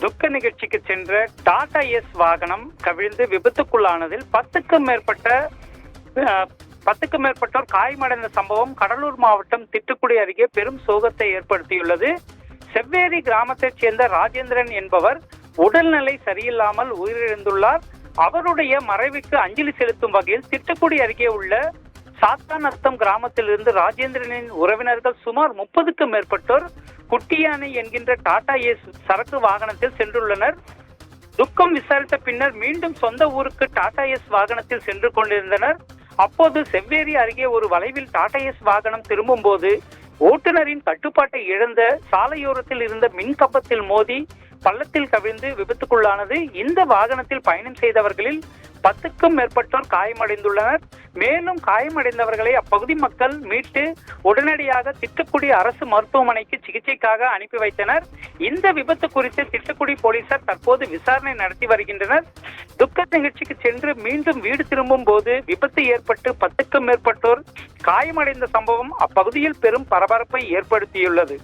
துக்க நிகழ்ச்சிக்கு சென்ற டாடா எஸ் வாகனம் கவிழ்ந்து விபத்துக்குள்ளானதில் 10க்கும் மேற்பட்டோர் காயமடைந்த சம்பவம் கடலூர் மாவட்டம் திட்டுக்குடி அருகே பெரும் சோகத்தை ஏற்படுத்தியுள்ளது. செவ்வேரி கிராமத்தைச் சேர்ந்த ராஜேந்திரன் என்பவர் உடல்நிலை சரியில்லாமல் உயிரிழந்துள்ளார். அவருடைய மறைவுக்கு அஞ்சலி செலுத்தும் வகையில் திட்டுக்குடி அருகே உள்ள சாத்தாநத்தம் கிராமத்திலிருந்து ராஜேந்திரனின் உறவினர்கள் சுமார் 30க்கும் மேற்பட்டோர் குட்டியானை என்கின்ற டாடா ஏஸ் சரக்கு வாகனத்தில் சென்றுள்ளனர். துக்கம் விசாரித்த பின்னர் மீண்டும் சொந்த ஊருக்கு டாடா ஏஸ் வாகனத்தில் சென்று கொண்டிருந்தனர். அப்போது செவ்வேரி அருகே ஒரு வளைவில் டாடா ஏஸ் வாகனம் திரும்பும் போது ஓட்டுநரின் கட்டுப்பாட்டை இழந்த சாலையோரத்தில் இருந்த மின் கம்பத்தில் மோதி பள்ளத்தில் கவிழ்ந்து விபத்துக்குள்ளானது. இந்த வாகனத்தில் பயணம் செய்தவர்களில் 10க்கும் மேற்பட்டோர் காயமடைந்துள்ளனர். மேலும் காயமடைந்தவர்களை அப்பகுதி மக்கள் மீட்டு உடனடியாக திட்டுக்குடி அரசு மருத்துவமனைக்கு சிகிச்சைக்காக அனுப்பி வைத்தனர். இந்த விபத்து குறித்து திட்டுக்குடி போலீசார் தற்போது விசாரணை நடத்தி வருகின்றனர். துக்க நிகழ்ச்சிக்கு சென்று மீண்டும் வீடு திரும்பும் போது விபத்து ஏற்பட்டு 10க்கும் மேற்பட்டோர் காயமடைந்த சம்பவம் அப்பகுதியில் பெரும் பரபரப்பை ஏற்படுத்தியுள்ளது.